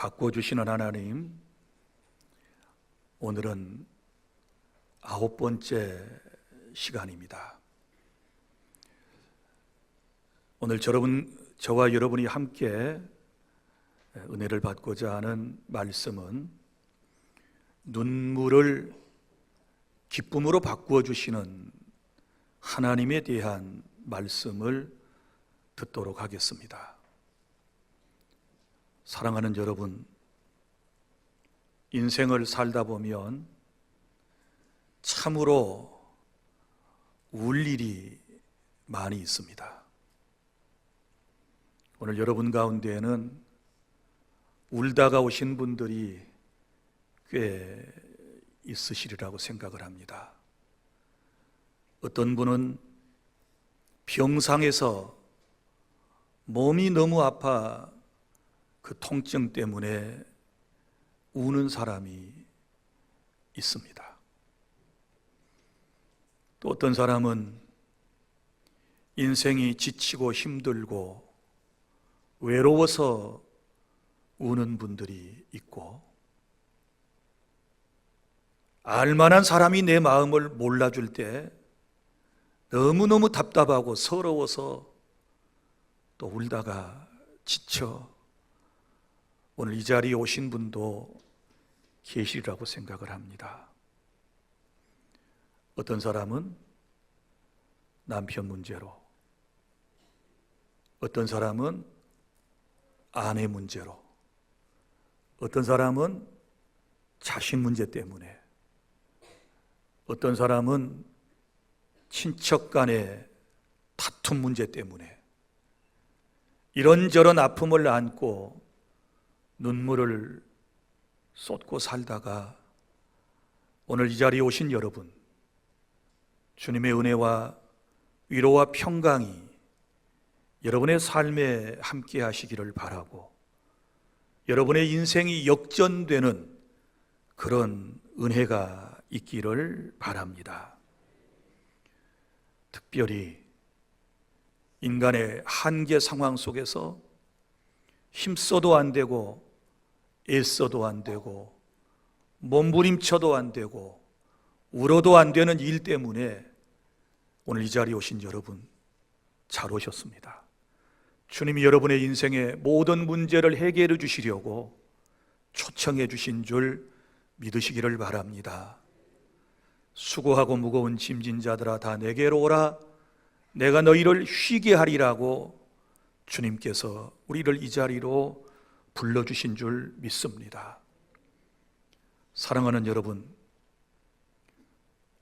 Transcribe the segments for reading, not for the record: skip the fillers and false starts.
바꿔주시는 하나님, 오늘은 9번째 시간입니다. 오늘 저와 여러분이 함께 은혜를 받고자 하는 말씀은 눈물을 기쁨으로 바꾸어 주시는 하나님에 대한 말씀을 듣도록 하겠습니다. 사랑하는 여러분, 인생을 살다 보면 참으로 울 일이 많이 있습니다. 오늘 여러분 가운데에는 울다가 오신 분들이 꽤 있으시리라고 생각을 합니다. 어떤 분은 병상에서 몸이 너무 아파 그 통증 때문에 우는 사람이 있습니다. 또 어떤 사람은 인생이 지치고 힘들고 외로워서 우는 분들이 있고, 알만한 사람이 내 마음을 몰라줄 때 너무너무 답답하고 서러워서 또 울다가 지쳐 오늘 이 자리에 오신 분도 계시리라고 생각을 합니다. 어떤 사람은 남편 문제로, 어떤 사람은 아내 문제로, 어떤 사람은 자식 문제 때문에, 어떤 사람은 친척 간의 다툼 문제 때문에 이런저런 아픔을 안고 눈물을 쏟고 살다가 오늘 이 자리에 오신 여러분, 주님의 은혜와 위로와 평강이 여러분의 삶에 함께 하시기를 바라고, 여러분의 인생이 역전되는 그런 은혜가 있기를 바랍니다. 특별히 인간의 한계 상황 속에서 힘써도 안 되고 애써도 안 되고 몸부림쳐도 안 되고 울어도 안 되는 일 때문에 오늘 이 자리에 오신 여러분 잘 오셨습니다. 주님이 여러분의 인생의 모든 문제를 해결해 주시려고 초청해 주신 줄 믿으시기를 바랍니다. 수고하고 무거운 짐진 자들아 다 내게로 오라, 내가 너희를 쉬게 하리라고 주님께서 우리를 이 자리로 불러주신 줄 믿습니다. 사랑하는 여러분,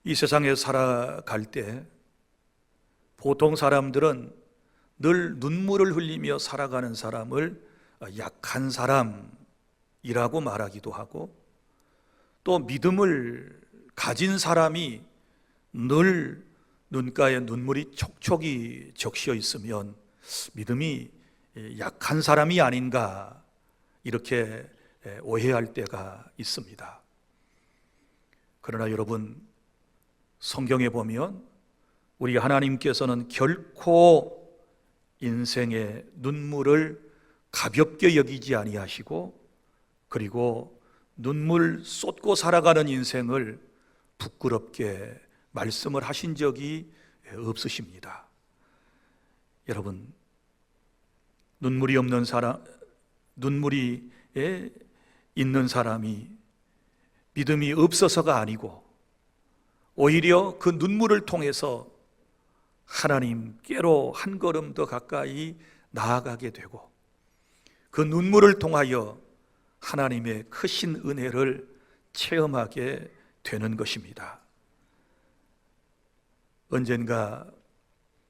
이 세상에 살아갈 때 보통 사람들은 늘 눈물을 흘리며 살아가는 사람을 약한 사람이라고 말하기도 하고, 또 믿음을 가진 사람이 늘 눈가에 눈물이 촉촉이 적셔 있으면 믿음이 약한 사람이 아닌가, 이렇게 오해할 때가 있습니다. 그러나 여러분, 성경에 보면 우리 하나님께서는 결코 인생의 눈물을 가볍게 여기지 아니하시고, 그리고 눈물 쏟고 살아가는 인생을 부끄럽게 말씀을 하신 적이 없으십니다. 여러분, 눈물이 있는 사람이 믿음이 없어서가 아니고, 오히려 그 눈물을 통해서 하나님께로 한 걸음 더 가까이 나아가게 되고, 그 눈물을 통하여 하나님의 크신 은혜를 체험하게 되는 것입니다. 언젠가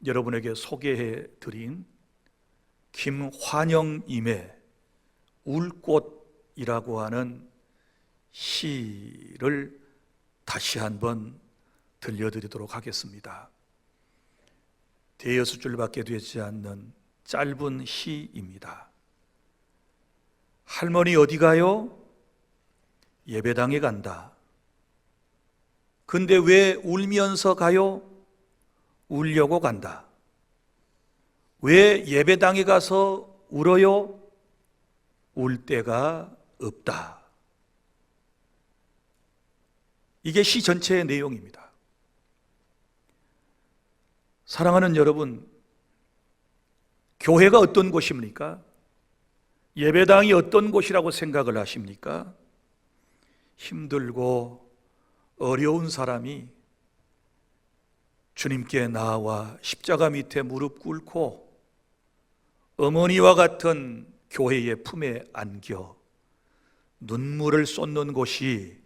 여러분에게 소개해 드린 김환영임의 울꽃이라고 하는 시를 다시 한번 들려드리도록 하겠습니다. 대여섯 줄밖에 되지 않는 짧은 시입니다. 할머니 어디 가요? 예배당에 간다. 근데 왜 울면서 가요? 울려고 간다. 왜 예배당에 가서 울어요? 울 때가 없다. 이게 시 전체의 내용입니다. 사랑하는 여러분, 교회가 어떤 곳입니까? 예배당이 어떤 곳이라고 생각을 하십니까? 힘들고 어려운 사람이 주님께 나와 십자가 밑에 무릎 꿇고 어머니와 같은 교회의 품에 안겨 눈물을 쏟는 곳이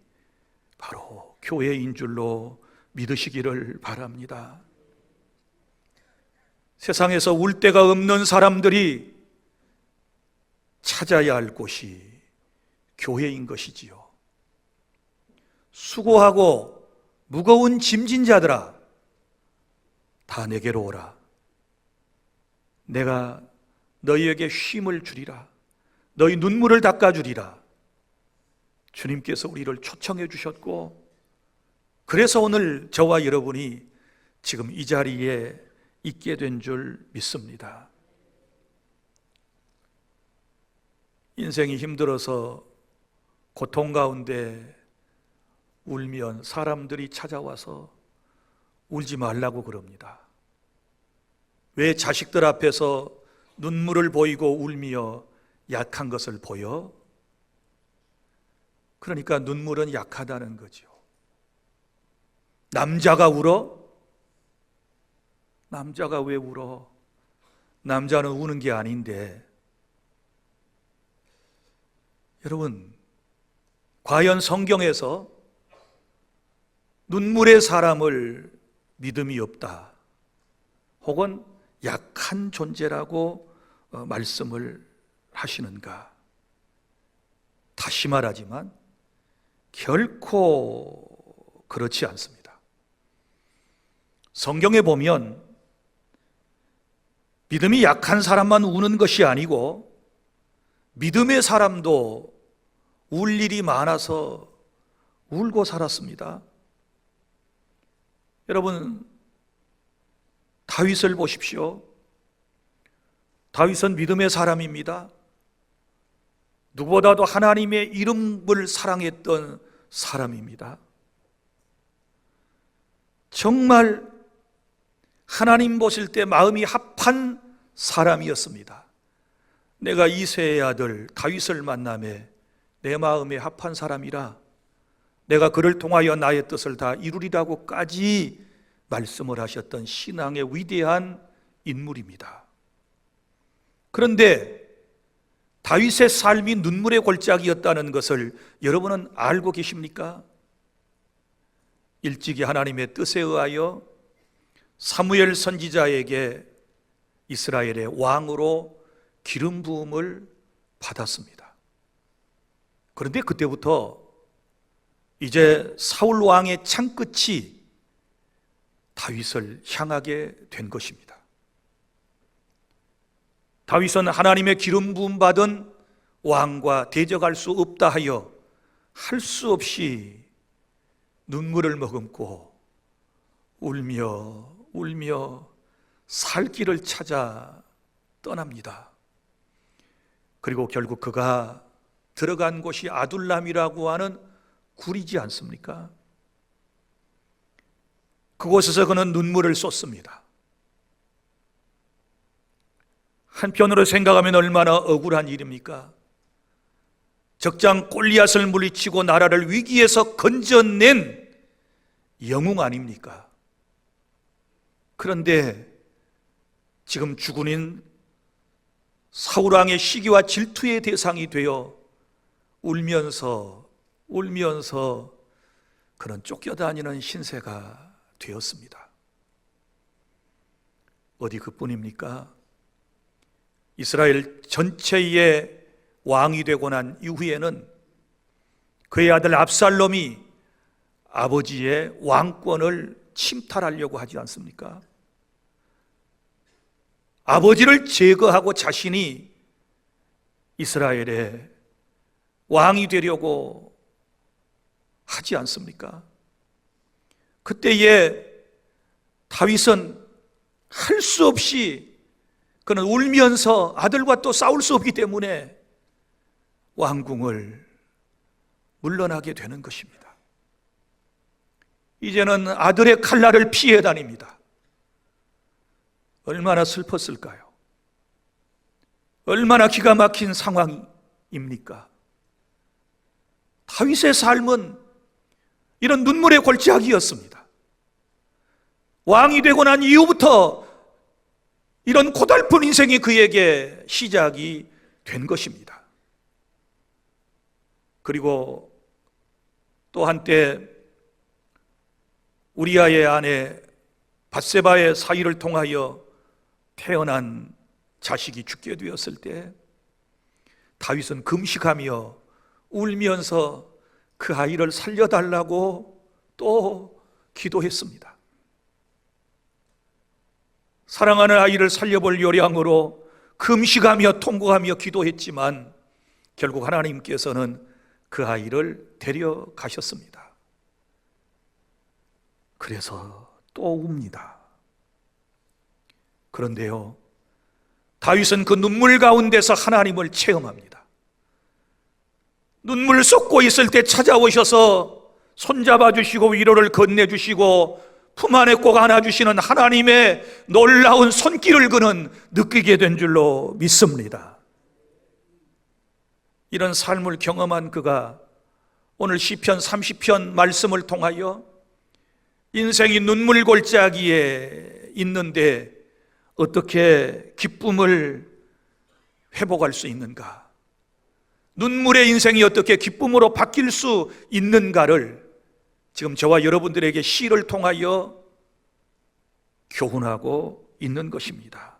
바로 교회인 줄로 믿으시기를 바랍니다. 세상에서 울 데가 없는 사람들이 찾아야 할 곳이 교회인 것이지요. 수고하고 무거운 짐진 자들아, 다 내게로 오라. 내가 너희에게 쉼을 주리라. 너희 눈물을 닦아주리라. 주님께서 우리를 초청해 주셨고, 그래서 오늘 저와 여러분이 지금 이 자리에 있게 된 줄 믿습니다. 인생이 힘들어서 고통 가운데 울면 사람들이 찾아와서 울지 말라고 그럽니다. 왜 자식들 앞에서 눈물을 보이고 울며 약한 것을 보여? 그러니까 눈물은 약하다는 거죠. 남자가 울어? 남자가 왜 울어? 남자는 우는 게 아닌데. 여러분, 과연 성경에서 눈물의 사람을 믿음이 없다, 혹은 약한 존재라고 말씀을 하시는가? 다시 말하지만 결코 그렇지 않습니다. 성경에 보면 믿음이 약한 사람만 우는 것이 아니고 믿음의 사람도 울 일이 많아서 울고 살았습니다. 여러분, 다윗을 보십시오. 다윗은 믿음의 사람입니다. 누구보다도 하나님의 이름을 사랑했던 사람입니다. 정말 하나님 보실 때 마음이 합한 사람이었습니다. 내가 이새의 아들 다윗을 만나매 내 마음에 합한 사람이라 내가 그를 통하여 나의 뜻을 다 이루리라고까지 말씀을 하셨던 신앙의 위대한 인물입니다. 그런데 다윗의 삶이 눈물의 골짜기였다는 것을 여러분은 알고 계십니까? 일찍이 하나님의 뜻에 의하여 사무엘 선지자에게 이스라엘의 왕으로 기름 부음을 받았습니다. 그런데 그때부터 이제 사울 왕의 창끝이 다윗을 향하게 된 것입니다. 다윗은 하나님의 기름 부음 받은 왕과 대적할 수 없다 하여 할 수 없이 눈물을 머금고 울며 살 길을 찾아 떠납니다. 그리고 결국 그가 들어간 곳이 아둘람이라고 하는 굴이지 않습니까? 그곳에서 그는 눈물을 쏟습니다. 한편으로 생각하면 얼마나 억울한 일입니까? 적장 골리앗을 물리치고 나라를 위기에서 건져낸 영웅 아닙니까? 그런데 지금 주군인 사울왕의 시기와 질투의 대상이 되어 울면서 그는 쫓겨다니는 신세가 되었습니다. 어디 그뿐입니까? 이스라엘 전체의 왕이 되고 난 이후에는 그의 아들 압살롬이 아버지의 왕권을 침탈하려고 하지 않습니까? 아버지를 제거하고 자신이 이스라엘의 왕이 되려고 하지 않습니까? 그때에 다윗은 할 수 없이 그는 울면서 아들과 또 싸울 수 없기 때문에 왕궁을 물러나게 되는 것입니다. 이제는 아들의 칼날을 피해 다닙니다. 얼마나 슬펐을까요? 얼마나 기가 막힌 상황입니까? 다윗의 삶은 이런 눈물의 골짜기였습니다. 왕이 되고 난 이후부터 이런 고달픈 인생이 그에게 시작이 된 것입니다. 그리고 또 한때 우리아의 아내 밧세바의 사위를 통하여 태어난 자식이 죽게 되었을 때 다윗은 금식하며 울면서 그 아이를 살려달라고 또 기도했습니다. 사랑하는 아이를 살려볼 요량으로 금식하며 통곡하며 기도했지만 결국 하나님께서는 그 아이를 데려가셨습니다. 그래서 또 웁니다. 그런데요, 다윗은 그 눈물 가운데서 하나님을 체험합니다. 눈물 쏟고 있을 때 찾아오셔서 손잡아 주시고 위로를 건네주시고 품 안에 꼭 안아주시는 하나님의 놀라운 손길을 그는 느끼게 된 줄로 믿습니다. 이런 삶을 경험한 그가 오늘 시편 30편 말씀을 통하여 인생이 눈물 골짜기에 있는데 어떻게 기쁨을 회복할 수 있는가, 눈물의 인생이 어떻게 기쁨으로 바뀔 수 있는가를 지금 저와 여러분들에게 시를 통하여 교훈하고 있는 것입니다.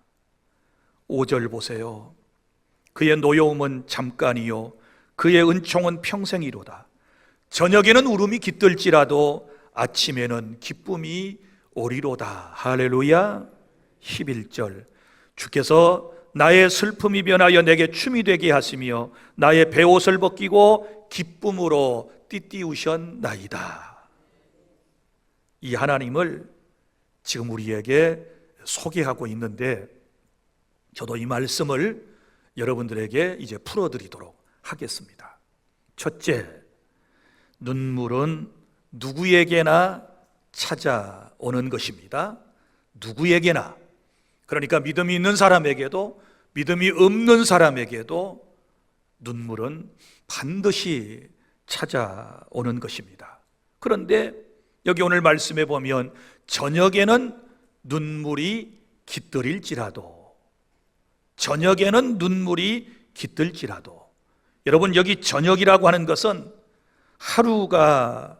5절 보세요. 그의 노여움은 잠깐이요 그의 은총은 평생이로다. 저녁에는 울음이 깃들지라도 아침에는 기쁨이 오리로다. 할렐루야. 11절 주께서 나의 슬픔이 변하여 내게 춤이 되게 하시며 나의 베옷을 벗기고 기쁨으로 띠띠우셨나이다. 이 하나님을 지금 우리에게 소개하고 있는데 저도 이 말씀을 여러분들에게 이제 풀어드리도록 하겠습니다. 첫째, 눈물은 누구에게나 찾아오는 것입니다. 누구에게나. 그러니까 믿음이 있는 사람에게도 믿음이 없는 사람에게도 눈물은 반드시 찾아오는 것입니다. 그런데 여기 오늘 말씀에 보면 저녁에는 눈물이 깃들일지라도, 저녁에는 눈물이 깃들지라도, 여러분 여기 저녁이라고 하는 것은 하루가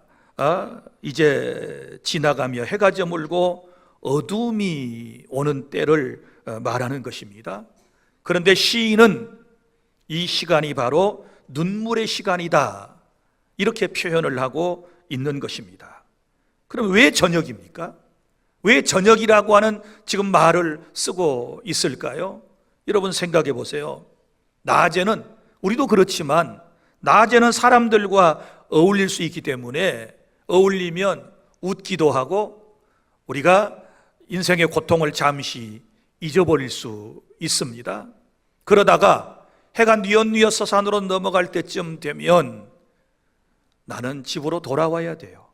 이제 지나가며 해가 저물고 어둠이 오는 때를 말하는 것입니다. 그런데 시인은 이 시간이 바로 눈물의 시간이다 이렇게 표현을 하고 있는 것입니다. 그럼 왜 저녁입니까? 왜 저녁이라고 하는 지금 말을 쓰고 있을까요? 여러분 생각해 보세요. 낮에는, 우리도 그렇지만 낮에는 사람들과 어울릴 수 있기 때문에 어울리면 웃기도 하고 우리가 인생의 고통을 잠시 잊어버릴 수 있습니다. 그러다가 해가 뉘엿뉘엿 서산으로 넘어갈 때쯤 되면 나는 집으로 돌아와야 돼요.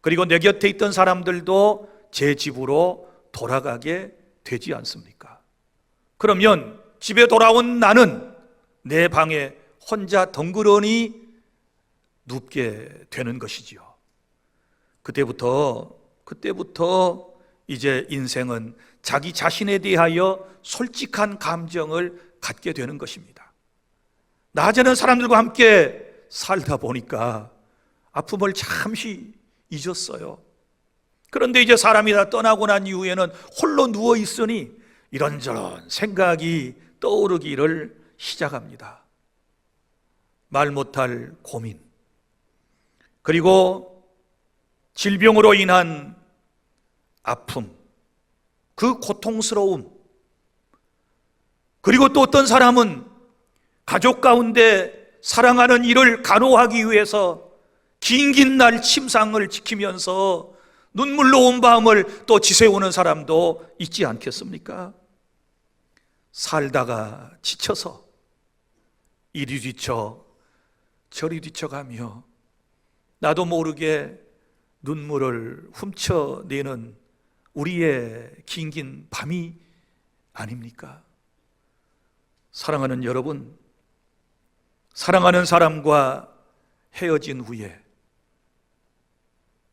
그리고 내 곁에 있던 사람들도 제 집으로 돌아가게 되지 않습니까? 그러면 집에 돌아온 나는 내 방에 혼자 덩그러니 눕게 되는 것이지요. 그때부터 이제 인생은 자기 자신에 대하여 솔직한 감정을 갖게 되는 것입니다. 낮에는 사람들과 함께 살다 보니까 아픔을 잠시 잊었어요. 그런데 이제 사람이 다 떠나고 난 이후에는 홀로 누워 있으니 이런저런 생각이 떠오르기를 시작합니다. 말 못할 고민, 그리고 질병으로 인한 아픔, 그 고통스러움, 그리고 또 어떤 사람은 가족 가운데 사랑하는 이를 간호하기 위해서 긴 날 침상을 지키면서 눈물로 온 밤을 또 지새우는 사람도 있지 않겠습니까? 살다가 지쳐서 이리 뒤쳐 저리 뒤쳐가며 나도 모르게 눈물을 훔쳐내는 우리의 긴긴 밤이 아닙니까? 사랑하는 여러분, 사랑하는 사람과 헤어진 후에,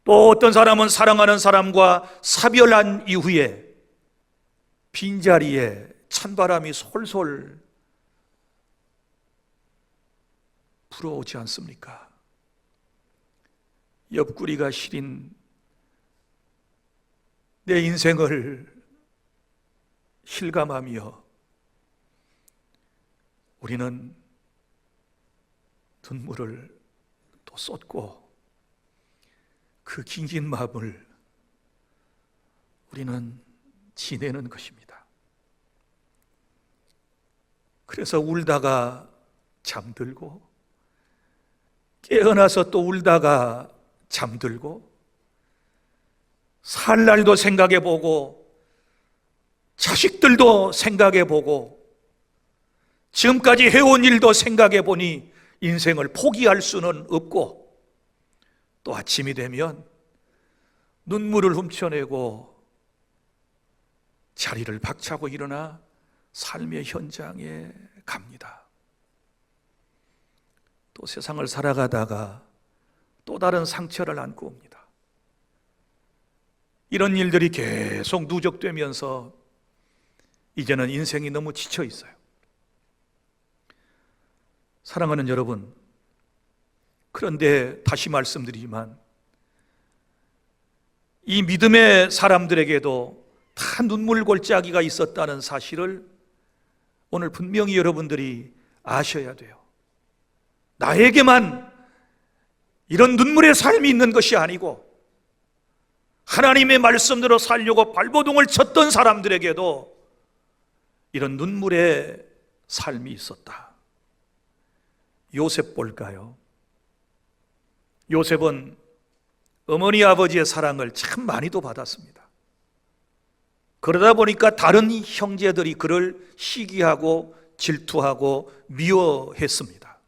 또 어떤 사람은 사랑하는 사람과 사별한 이후에 빈자리에 찬바람이 솔솔 불어오지 않습니까? 옆구리가 시린 내 인생을 실감하며 우리는 눈물을 또 쏟고 그 긴긴 마음을 우리는 지내는 것입니다. 그래서 울다가 잠들고 깨어나서 또 울다가 잠들고 살 날도 생각해보고 자식들도 생각해보고 지금까지 해온 일도 생각해보니 인생을 포기할 수는 없고 또 아침이 되면 눈물을 훔쳐내고 자리를 박차고 일어나 삶의 현장에 갑니다. 또 세상을 살아가다가 또 다른 상처를 안고 옵니다. 이런 일들이 계속 누적되면서 이제는 인생이 너무 지쳐 있어요. 사랑하는 여러분, 그런데 다시 말씀드리지만 이 믿음의 사람들에게도 다 눈물 골짜기가 있었다는 사실을 오늘 분명히 여러분들이 아셔야 돼요. 나에게만 이런 눈물의 삶이 있는 것이 아니고 하나님의 말씀대로 살려고 발버둥을 쳤던 사람들에게도 이런 눈물의 삶이 있었다. 요셉 볼까요? 요셉은 어머니 아버지의 사랑을 참 많이도 받았습니다. 그러다 보니까 다른 형제들이 그를 시기하고 질투하고 미워했습니다.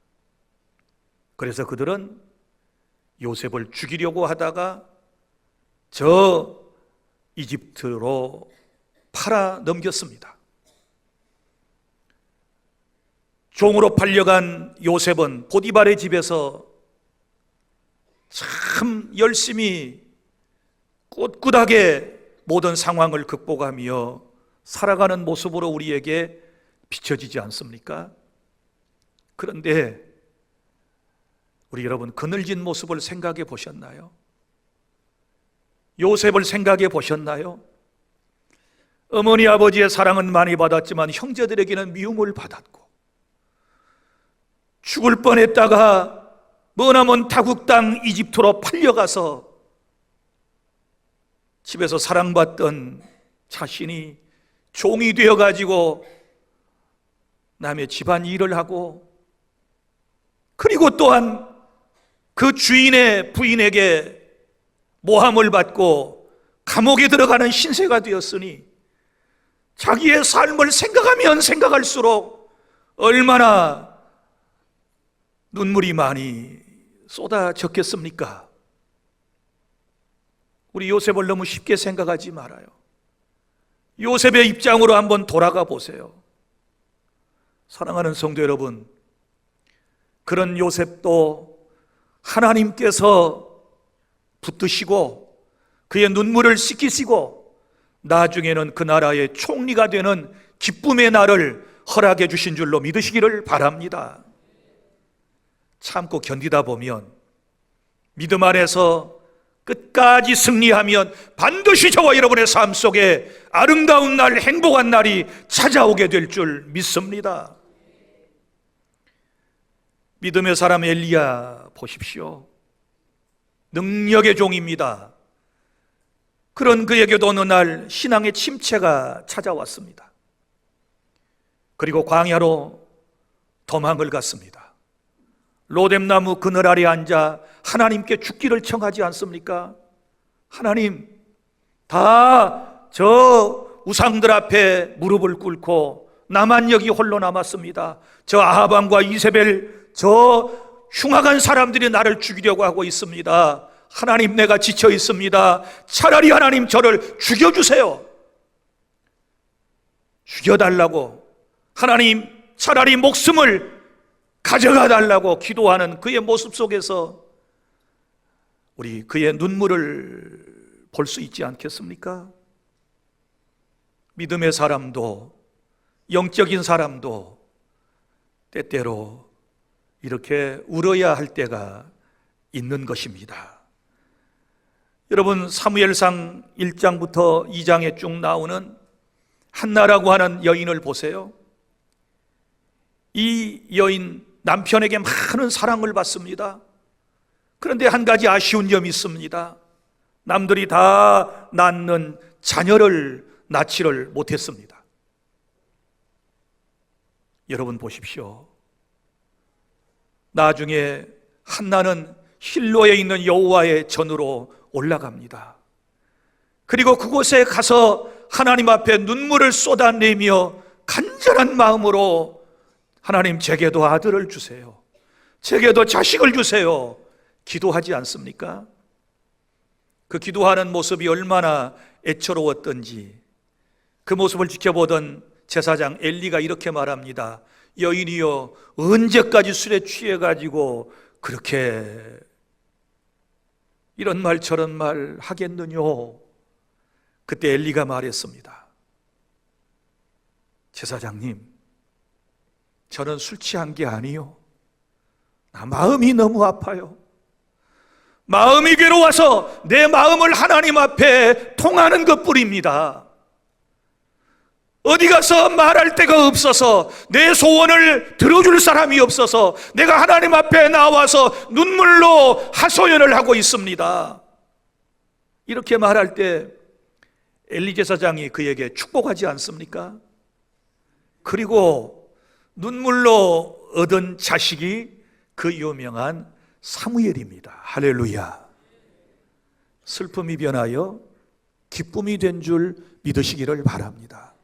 그래서 그들은 요셉을 죽이려고 하다가 저 이집트로 팔아 넘겼습니다. 종으로 팔려간 요셉은 보디발의 집에서 참 열심히 꿋꿋하게 모든 상황을 극복하며 살아가는 모습으로 우리에게 비춰지지 않습니까? 그런데 우리 여러분, 그늘진 모습을 생각해 보셨나요? 요셉을 생각해 보셨나요? 어머니 아버지의 사랑은 많이 받았지만 형제들에게는 미움을 받았고 죽을 뻔했다가 머나먼 타국 땅 이집트로 팔려가서 집에서 사랑받던 자신이 종이 되어가지고 남의 집안 일을 하고 그리고 또한 그 주인의 부인에게 모함을 받고 감옥에 들어가는 신세가 되었으니 자기의 삶을 생각하면 생각할수록 얼마나 눈물이 많이 쏟아졌겠습니까? 우리 요셉을 너무 쉽게 생각하지 말아요. 요셉의 입장으로 한번 돌아가 보세요. 사랑하는 성도 여러분, 그런 요셉도 하나님께서 붙드시고 그의 눈물을 씻기시고 나중에는 그 나라의 총리가 되는 기쁨의 날을 허락해 주신 줄로 믿으시기를 바랍니다. 참고 견디다 보면 믿음 안에서 끝까지 승리하면 반드시 저와 여러분의 삶 속에 아름다운 날, 행복한 날이 찾아오게 될 줄 믿습니다. 믿음의 사람 엘리야 보십시오. 능력의 종입니다. 그런 그에게도 어느 날 신앙의 침체가 찾아왔습니다. 그리고 광야로 도망을 갔습니다. 로뎀나무 그늘 아래 앉아 하나님께 죽기를 청하지 않습니까? 하나님, 다 저 우상들 앞에 무릎을 꿇고 나만 여기 홀로 남았습니다. 저 아합 왕과 이세벨 저 흉악한 사람들이 나를 죽이려고 하고 있습니다. 하나님, 내가 지쳐 있습니다. 차라리 하나님 저를 죽여주세요. 죽여달라고, 하나님 차라리 목숨을 가져가 달라고 기도하는 그의 모습 속에서 우리 그의 눈물을 볼 수 있지 않겠습니까? 믿음의 사람도, 영적인 사람도 때때로 이렇게 울어야 할 때가 있는 것입니다. 여러분, 사무엘상 1장부터 2장에 쭉 나오는 한나라고 하는 여인을 보세요. 이 여인, 남편에게 많은 사랑을 받습니다. 그런데 한 가지 아쉬운 점이 있습니다. 남들이 다 낳는 자녀를 낳지를 못했습니다. 여러분 보십시오. 나중에 한나는 실로에 있는 여호와의 전으로 올라갑니다. 그리고 그곳에 가서 하나님 앞에 눈물을 쏟아내며 간절한 마음으로 하나님, 제게도 아들을 주세요, 제게도 자식을 주세요 기도하지 않습니까? 그 기도하는 모습이 얼마나 애처로웠던지 그 모습을 지켜보던 제사장 엘리가 이렇게 말합니다. 여인이여, 언제까지 술에 취해가지고 그렇게 이런 말 저런 말 하겠느뇨? 그때 엘리가 말했습니다. 제사장님, 저는 술 취한 게 아니요, 나 마음이 너무 아파요. 마음이 괴로워서 내 마음을 하나님 앞에 통하는 것뿐입니다. 어디 가서 말할 데가 없어서, 내 소원을 들어줄 사람이 없어서 내가 하나님 앞에 나와서 눈물로 하소연을 하고 있습니다. 이렇게 말할 때 엘리 제사장이 그에게 축복하지 않습니까? 그리고 눈물로 얻은 자식이 그 유명한 사무엘입니다. 할렐루야. 슬픔이 변하여 기쁨이 된 줄 믿으시기를 바랍니다.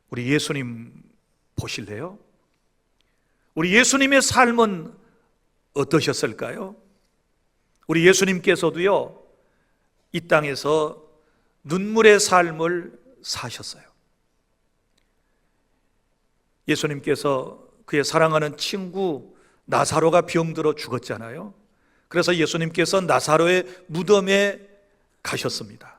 우리 예수님 보실래요? 우리 예수님의 삶은 어떠셨을까요? 우리 예수님께서도요, 이 땅에서 눈물의 삶을 사셨어요. 예수님께서 그의 사랑하는 친구 나사로가 병들어 죽었잖아요. 그래서 예수님께서 나사로의 무덤에 가셨습니다.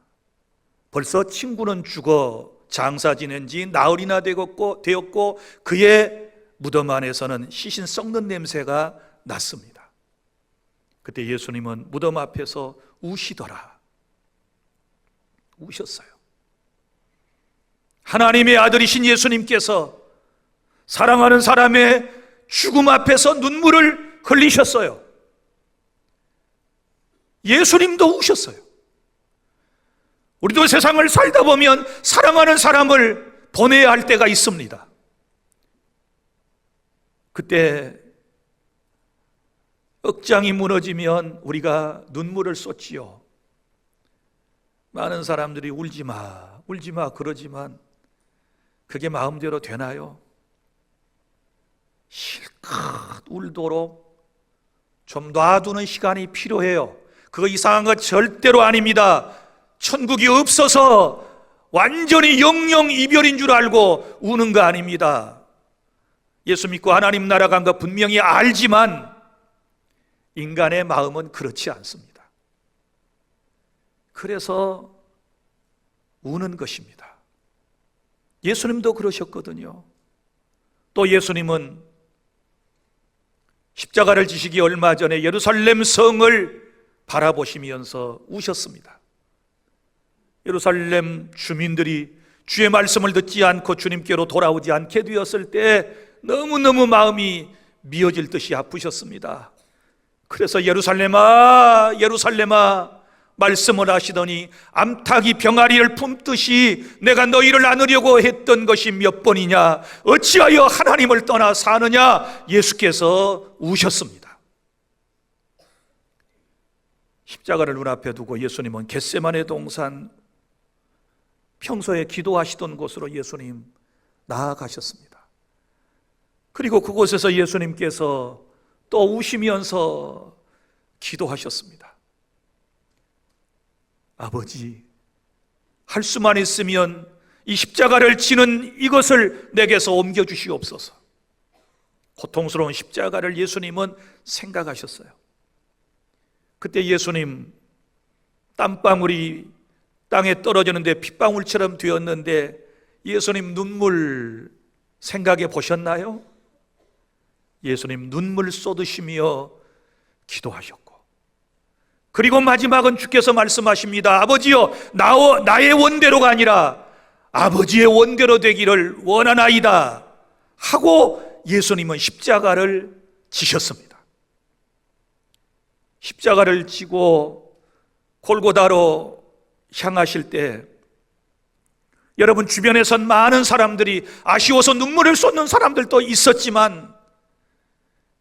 벌써 친구는 죽어 장사 지낸 지 나흘이나 되었고 그의 무덤 안에서는 시신 썩는 냄새가 났습니다. 그때 예수님은 무덤 앞에서 우시더라. 우셨어요. 하나님의 아들이신 예수님께서 사랑하는 사람의 죽음 앞에서 눈물을 흘리셨어요. 예수님도 우셨어요. 우리도 세상을 살다 보면 사랑하는 사람을 보내야 할 때가 있습니다. 그때 억장이 무너지면 우리가 눈물을 쏟지요. 많은 사람들이 울지 마 그러지만 그게 마음대로 되나요? 실컷 울도록 좀 놔두는 시간이 필요해요. 그거 이상한 거 절대로 아닙니다. 천국이 없어서 완전히 영영 이별인 줄 알고 우는 거 아닙니다. 예수 믿고 하나님 나라 간 거 분명히 알지만 인간의 마음은 그렇지 않습니다. 그래서 우는 것입니다. 예수님도 그러셨거든요. 또 예수님은 십자가를 지시기 얼마 전에 예루살렘 성을 바라보시면서 우셨습니다. 예루살렘 주민들이 주의 말씀을 듣지 않고 주님께로 돌아오지 않게 되었을 때 너무너무 마음이 미어질 듯이 아프셨습니다. 그래서 예루살렘아 예루살렘아 말씀을 하시더니 암탉이 병아리를 품듯이 내가 너희를 안으려고 했던 것이 몇 번이냐, 어찌하여 하나님을 떠나 사느냐. 예수께서 우셨습니다. 십자가를 눈앞에 두고 예수님은 겟세마네 동산, 평소에 기도하시던 곳으로 예수님 나아가셨습니다. 그리고 그곳에서 예수님께서 또 우시면서 기도하셨습니다. 아버지, 할 수만 있으면 이 십자가를 지는 이것을 내게서 옮겨주시옵소서. 고통스러운 십자가를 예수님은 생각하셨어요. 그때 예수님 땀방울이 땅에 떨어지는데 핏방울처럼 되었는데 예수님 눈물 생각해 보셨나요? 예수님 눈물 쏟으시며 기도하셨고, 그리고 마지막은 주께서 말씀하십니다. 아버지여, 나의 원대로가 아니라 아버지의 원대로 되기를 원하나이다 하고 예수님은 십자가를 지셨습니다. 십자가를 지고 골고다로 향하실 때 여러분 주변에선 많은 사람들이 아쉬워서 눈물을 쏟는 사람들도 있었지만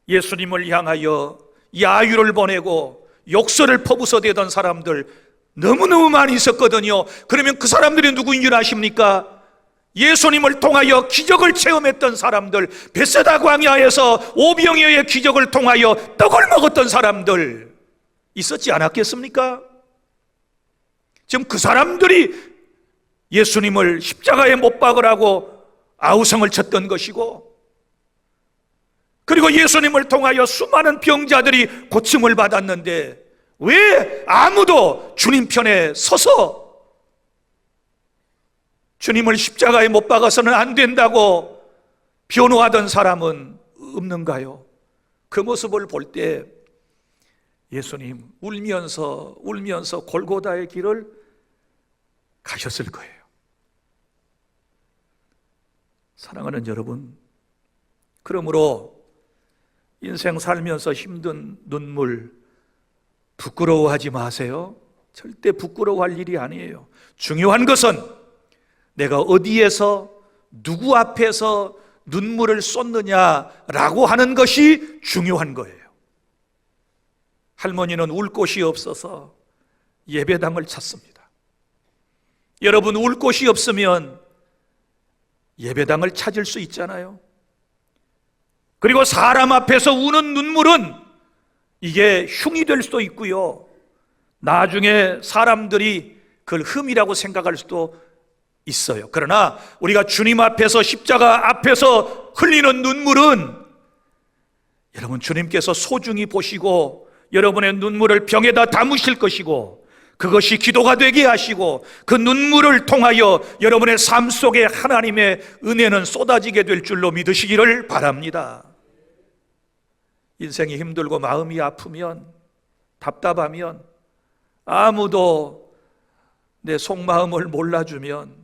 예수님을 향하여 야유를 보내고 욕설을 퍼부어대던 사람들 너무너무 많이 있었거든요. 그러면 그 사람들이 누구인 줄 아십니까? 예수님을 통하여 기적을 체험했던 사람들, 베세다 광야에서 오병이어의 기적을 통하여 떡을 먹었던 사람들 있었지 않았겠습니까? 지금 그 사람들이 예수님을 십자가에 못 박으라고 아우성을 쳤던 것이고, 그리고 예수님을 통하여 수많은 병자들이 고침을 받았는데 왜 아무도 주님 편에 서서 주님을 십자가에 못 박아서는 안 된다고 변호하던 사람은 없는가요? 그 모습을 볼 때 예수님 울면서 골고다의 길을 가셨을 거예요. 사랑하는 여러분, 그러므로 인생 살면서 힘든 눈물 부끄러워하지 마세요. 절대 부끄러워할 일이 아니에요. 중요한 것은 내가 어디에서 누구 앞에서 눈물을 쏟느냐라고 하는 것이 중요한 거예요. 할머니는 울 곳이 없어서 예배당을 찾습니다. 여러분, 울 곳이 없으면 예배당을 찾을 수 있잖아요. 그리고 사람 앞에서 우는 눈물은 이게 흉이 될 수도 있고요, 나중에 사람들이 그걸 흠이라고 생각할 수도 있어요. 그러나 우리가 주님 앞에서, 십자가 앞에서 흘리는 눈물은 여러분 주님께서 소중히 보시고 여러분의 눈물을 병에다 담으실 것이고, 그것이 기도가 되게 하시고 그 눈물을 통하여 여러분의 삶 속에 하나님의 은혜는 쏟아지게 될 줄로 믿으시기를 바랍니다. 인생이 힘들고 마음이 아프면, 답답하면, 아무도 내 속마음을 몰라주면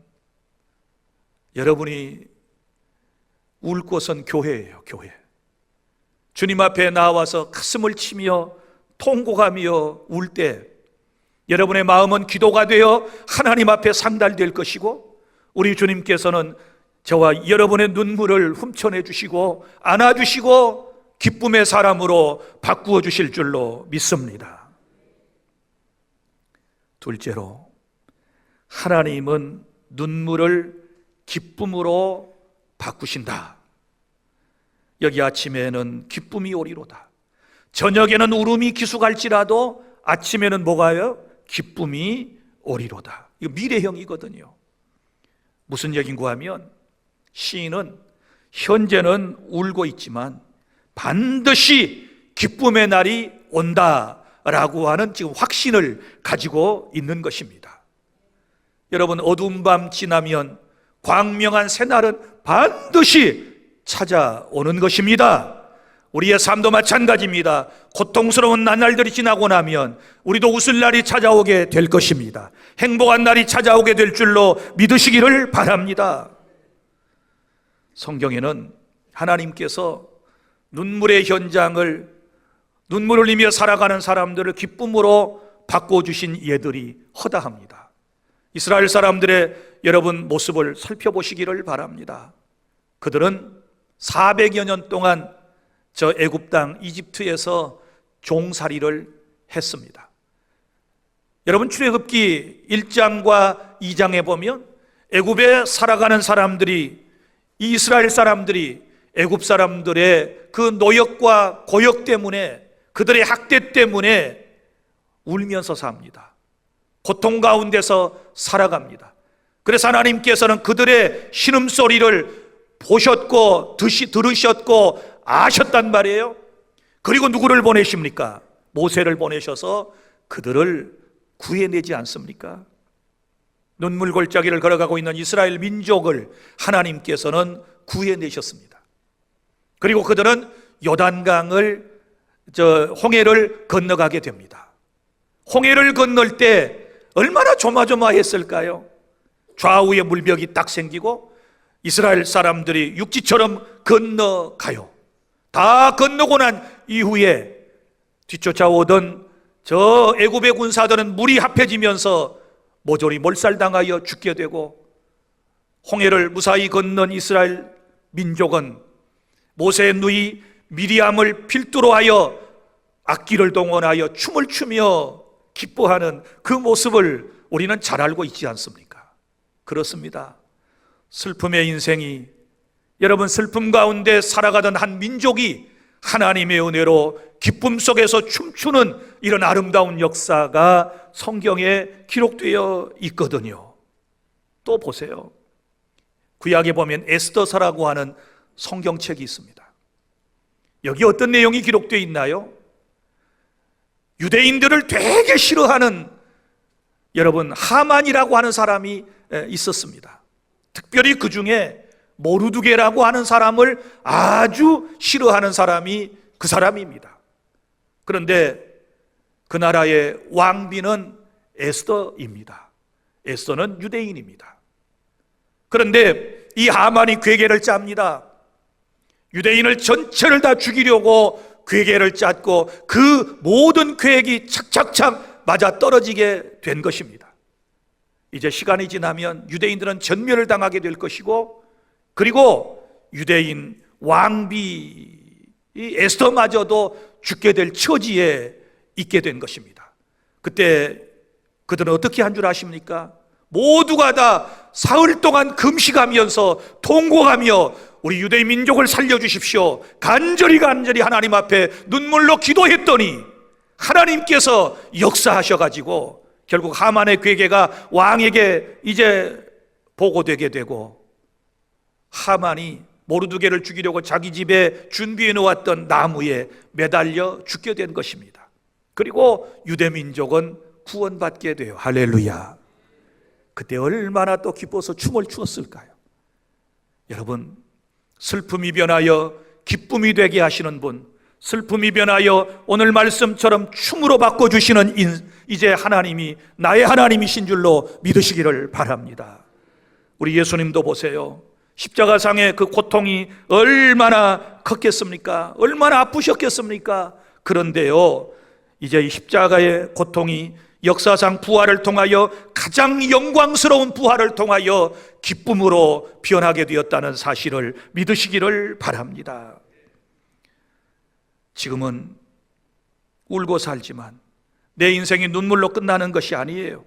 여러분이 울 곳은 교회예요. 교회. 주님 앞에 나와서 가슴을 치며 통곡하며 울 때 여러분의 마음은 기도가 되어 하나님 앞에 상달될 것이고, 우리 주님께서는 저와 여러분의 눈물을 훔쳐내 주시고 안아주시고 기쁨의 사람으로 바꾸어 주실 줄로 믿습니다. 둘째로, 하나님은 눈물을 기쁨으로 바꾸신다. 여기 아침에는 기쁨이 오리로다. 저녁에는 울음이 기수갈지라도 아침에는 뭐가요? 기쁨이 오리로다. 이거 미래형이거든요. 무슨 얘기인가 하면, 시인은 현재는 울고 있지만 반드시 기쁨의 날이 온다라고 하는 지금 확신을 가지고 있는 것입니다. 여러분, 어두운 밤 지나면 광명한 새날은 반드시 찾아오는 것입니다. 우리의 삶도 마찬가지입니다. 고통스러운 나날들이 지나고 나면 우리도 웃을 날이 찾아오게 될 것입니다. 행복한 날이 찾아오게 될 줄로 믿으시기를 바랍니다. 성경에는 하나님께서 눈물의 현장을, 눈물 흘리며 살아가는 사람들을 기쁨으로 바꿔주신 예들이 허다합니다. 이스라엘 사람들의 여러분 모습을 살펴보시기를 바랍니다. 그들은 400여 년 동안 저 애굽 땅 이집트에서 종살이를 했습니다. 여러분, 출애굽기 1장과 2장에 보면 애굽에 살아가는 사람들이, 이스라엘 사람들이 애굽 사람들의 그 노역과 고역 때문에, 그들의 학대 때문에 울면서 삽니다. 고통 가운데서 살아갑니다. 그래서 하나님께서는 그들의 신음소리를 보셨고 들으셨고 아셨단 말이에요. 그리고 누구를 보내십니까? 모세를 보내셔서 그들을 구해내지 않습니까? 눈물 골짜기를 걸어가고 있는 이스라엘 민족을 하나님께서는 구해내셨습니다. 그리고 그들은 요단강을 홍해를 건너가게 됩니다. 홍해를 건널 때 얼마나 조마조마했을까요? 좌우에 물벽이 딱 생기고 이스라엘 사람들이 육지처럼 건너가요. 다 건너고 난 이후에 뒤쫓아오던 저 애굽의 군사들은 물이 합해지면서 모조리 몰살당하여 죽게 되고, 홍해를 무사히 건넌 이스라엘 민족은 모세의 누이 미리암을 필두로 하여 악기를 동원하여 춤을 추며 기뻐하는 그 모습을 우리는 잘 알고 있지 않습니까? 그렇습니다. 슬픔의 인생이, 여러분, 슬픔 가운데 살아가던 한 민족이 하나님의 은혜로 기쁨 속에서 춤추는 이런 아름다운 역사가 성경에 기록되어 있거든요. 또 보세요. 구약에 보면 에스더서라고 하는 성경책이 있습니다. 여기 어떤 내용이 기록되어 있나요? 유대인들을 되게 싫어하는, 여러분, 하만이라고 하는 사람이 있었습니다. 특별히 그 중에 모르드게라고 하는 사람을 아주 싫어하는 사람이 그 사람입니다. 그런데 그 나라의 왕비는 에스더입니다. 에스더는 유대인입니다. 그런데 이 하만이 괴계를 짭니다. 유대인을 전체를 다 죽이려고 괴계를 짰고 그 모든 계획이 착착착 맞아 떨어지게 된 것입니다. 이제 시간이 지나면 유대인들은 전멸을 당하게 될 것이고, 그리고 유대인 왕비 이 에스더마저도 죽게 될 처지에 있게 된 것입니다. 그때 그들은 어떻게 한 줄 아십니까? 모두가 다 사흘 동안 금식하면서 통곡하며 우리 유대인 민족을 살려주십시오, 간절히 하나님 앞에 눈물로 기도했더니 하나님께서 역사하셔가지고 결국 하만의 괴계가 왕에게 이제 보고되게 되고, 하만이 모르드게를 죽이려고 자기 집에 준비해 놓았던 나무에 매달려 죽게 된 것입니다. 그리고 유대 민족은 구원받게 돼요. 할렐루야. 그때 얼마나 또 기뻐서 춤을 추었을까요? 여러분, 슬픔이 변하여 기쁨이 되게 하시는 분, 슬픔이 변하여 오늘 말씀처럼 춤으로 바꿔주시는 이제 하나님이 나의 하나님이신 줄로 믿으시기를 바랍니다. 우리 예수님도 보세요. 십자가상의 그 고통이 얼마나 컸겠습니까? 얼마나 아프셨겠습니까? 그런데요, 이제 이 십자가의 고통이 역사상 부활을 통하여 가장 영광스러운 부활을 통하여 기쁨으로 변하게 되었다는 사실을 믿으시기를 바랍니다. 지금은 울고 살지만 내 인생이 눈물로 끝나는 것이 아니에요.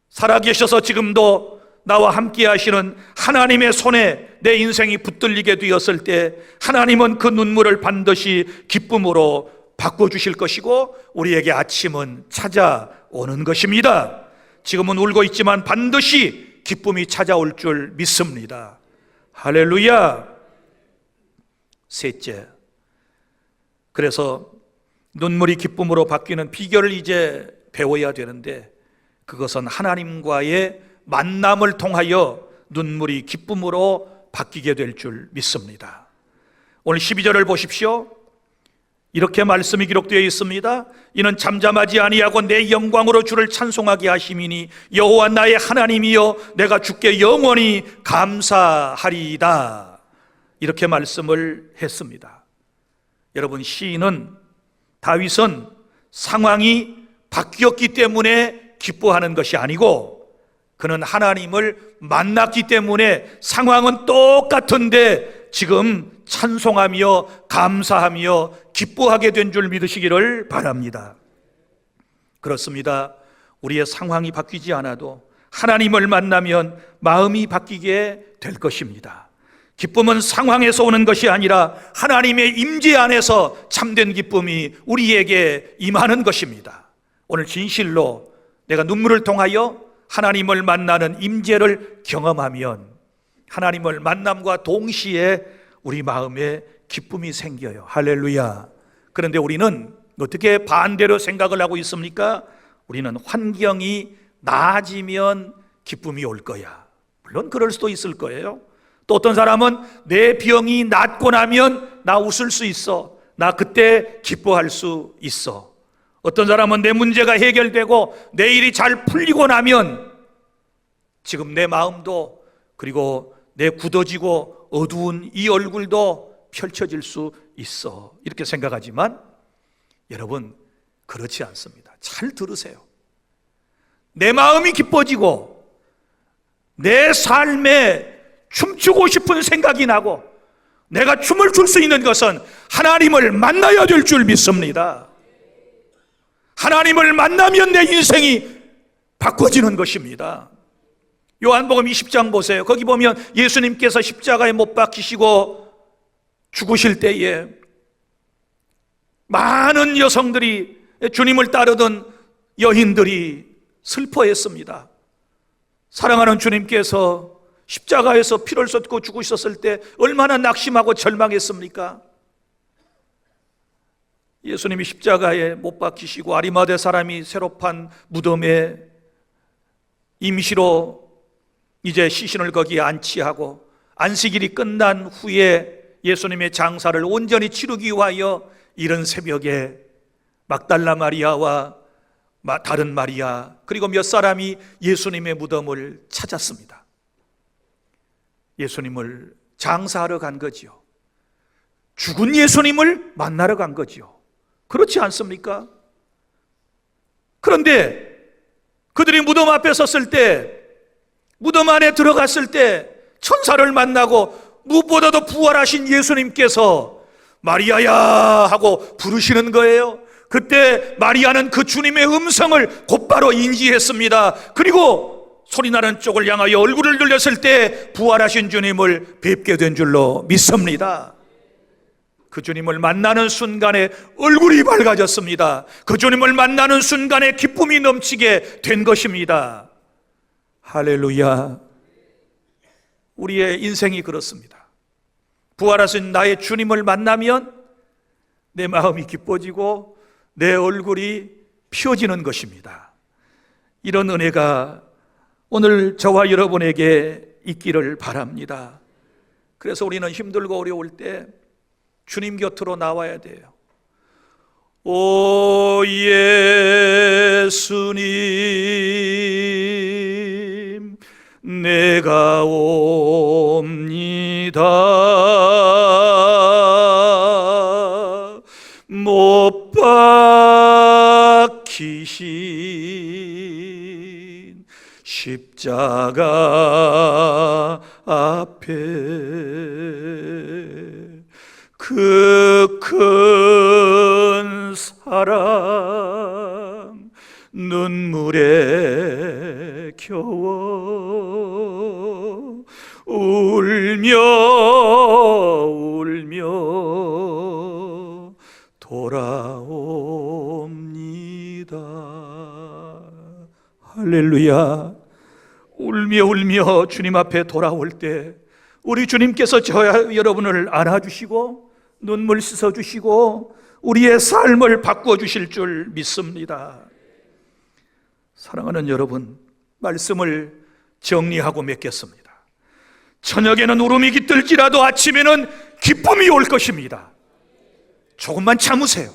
살아계셔서 지금도 나와 함께 하시는 하나님의 손에 내 인생이 붙들리게 되었을 때 하나님은 그 눈물을 반드시 기쁨으로 바꿔주실 것이고 우리에게 아침은 찾아오는 것입니다. 지금은 울고 있지만 반드시 기쁨이 찾아올 줄 믿습니다. 할렐루야. 셋째, 그래서 눈물이 기쁨으로 바뀌는 비결을 이제 배워야 되는데, 그것은 하나님과의 만남을 통하여 눈물이 기쁨으로 바뀌게 될 줄 믿습니다. 오늘 12절을 보십시오. 이렇게 말씀이 기록되어 있습니다. 이는 잠잠하지 아니하고 내 영광으로 주를 찬송하게 하심이니 여호와 나의 하나님이여 내가 주께 영원히 감사하리이다. 이렇게 말씀을 했습니다. 여러분, 시인은, 다윗은 상황이 바뀌었기 때문에 기뻐하는 것이 아니고 그는 하나님을 만났기 때문에 상황은 똑같은데 지금 찬송하며 감사하며 기뻐하게 된 줄 믿으시기를 바랍니다. 그렇습니다. 우리의 상황이 바뀌지 않아도 하나님을 만나면 마음이 바뀌게 될 것입니다. 기쁨은 상황에서 오는 것이 아니라 하나님의 임재 안에서 참된 기쁨이 우리에게 임하는 것입니다. 오늘 진실로 내가 눈물을 통하여 하나님을 만나는 임재를 경험하면 하나님을 만남과 동시에 우리 마음에 기쁨이 생겨요. 할렐루야. 그런데 우리는 어떻게 반대로 생각을 하고 있습니까? 우리는 환경이 나아지면 기쁨이 올 거야. 물론 그럴 수도 있을 거예요. 또 어떤 사람은 내 병이 낫고 나면 나 웃을 수 있어. 나 그때 기뻐할 수 있어. 어떤 사람은 내 문제가 해결되고 내 일이 잘 풀리고 나면 지금 내 마음도 그리고 내 굳어지고 어두운 이 얼굴도 펼쳐질 수 있어. 이렇게 생각하지만 여러분, 그렇지 않습니다. 잘 들으세요. 내 마음이 기뻐지고 내 삶에 춤추고 싶은 생각이 나고 내가 춤을 출 수 있는 것은 하나님을 만나야 될 줄 믿습니다. 하나님을 만나면 내 인생이 바꿔지는 것입니다. 요한복음 20장 보세요. 거기 보면 예수님께서 십자가에 못 박히시고 죽으실 때에 많은 여성들이, 주님을 따르던 여인들이 슬퍼했습니다. 사랑하는 주님께서 십자가에서 피를 쏟고 죽으셨을 때 얼마나 낙심하고 절망했습니까? 예수님이 십자가에 못 박히시고 아리마대 사람이 새로 판 무덤에 임시로 이제 시신을 거기에 안치하고 안식일이 끝난 후에 예수님의 장사를 온전히 치르기 위하여 이른 새벽에 막달라 마리아와 다른 마리아 그리고 몇 사람이 예수님의 무덤을 찾았습니다. 예수님을 장사하러 간 거지요. 죽은 예수님을 만나러 간 거지요. 그렇지 않습니까? 그런데 그들이 무덤 앞에 섰을 때, 무덤 안에 들어갔을 때 천사를 만나고 무엇보다도 부활하신 예수님께서 마리아야 하고 부르시는 거예요. 그때 마리아는 그 주님의 음성을 곧바로 인지했습니다. 그리고 소리나는 쪽을 향하여 얼굴을 들렸을 때 부활하신 주님을 뵙게 된 줄로 믿습니다. 그 주님을 만나는 순간에 얼굴이 밝아졌습니다. 그 주님을 만나는 순간에 기쁨이 넘치게 된 것입니다. 할렐루야. 우리의 인생이 그렇습니다. 부활하신 나의 주님을 만나면 내 마음이 기뻐지고 내 얼굴이 피어지는 것입니다. 이런 은혜가 오늘 저와 여러분에게 있기를 바랍니다. 그래서 우리는 힘들고 어려울 때 주님 곁으로 나와야 돼요. 오 예수님, 내가 옵니다. 못 박히신 십자가 앞에 그 큰 사랑 눈물에 겨워 울며 돌아옵니다. 할렐루야. 울며 주님 앞에 돌아올 때 우리 주님께서 저와 여러분을 안아주시고 눈물 씻어주시고 우리의 삶을 바꿔주실 줄 믿습니다. 사랑하는 여러분, 말씀을 정리하고 맺겠습니다. 저녁에는 울음이 깃들지라도 아침에는 기쁨이 올 것입니다. 조금만 참으세요.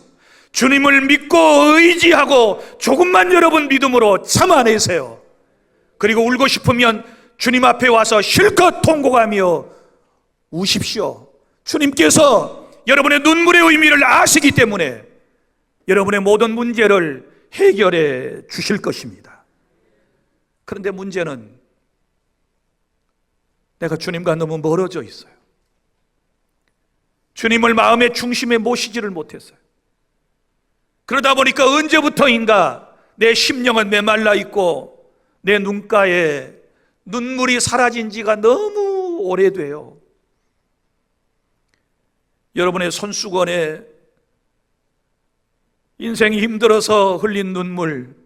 주님을 믿고 의지하고 조금만 여러분 믿음으로 참아내세요. 그리고 울고 싶으면 주님 앞에 와서 실컷 통곡하며 우십시오. 주님께서 여러분의 눈물의 의미를 아시기 때문에 여러분의 모든 문제를 해결해 주실 것입니다. 그런데 문제는 내가 주님과 너무 멀어져 있어요. 주님을 마음의 중심에 모시지를 못했어요. 그러다 보니까 언제부터인가 내 심령은 메말라 있고 내 눈가에 눈물이 사라진 지가 너무 오래돼요. 여러분의 손수건에 인생이 힘들어서 흘린 눈물,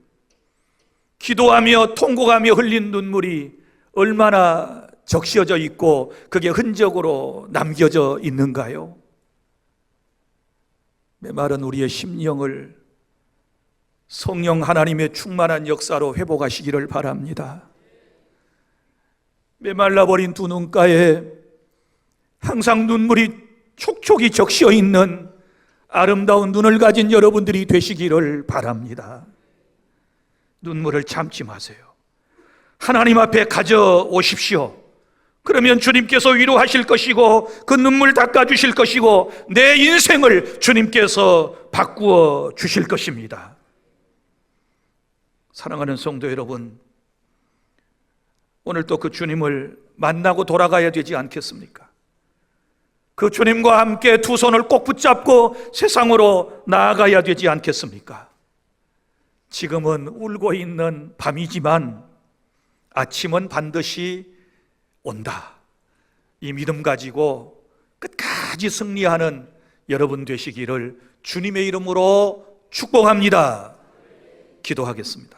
기도하며 통곡하며 흘린 눈물이 얼마나 적셔져 있고 그게 흔적으로 남겨져 있는가요? 메마른 우리의 심령을 성령 하나님의 충만한 역사로 회복하시기를 바랍니다. 메말라버린 두 눈가에 항상 눈물이 촉촉이 적셔 있는 아름다운 눈을 가진 여러분들이 되시기를 바랍니다. 눈물을 참지 마세요. 하나님 앞에 가져오십시오. 그러면 주님께서 위로하실 것이고 그 눈물 닦아주실 것이고 내 인생을 주님께서 바꾸어 주실 것입니다. 사랑하는 성도 여러분, 오늘 또 그 주님을 만나고 돌아가야 되지 않겠습니까? 그 주님과 함께 두 손을 꼭 붙잡고 세상으로 나아가야 되지 않겠습니까? 지금은 울고 있는 밤이지만 아침은 반드시 온다. 이 믿음 가지고 끝까지 승리하는 여러분 되시기를 주님의 이름으로 축복합니다. 기도하겠습니다.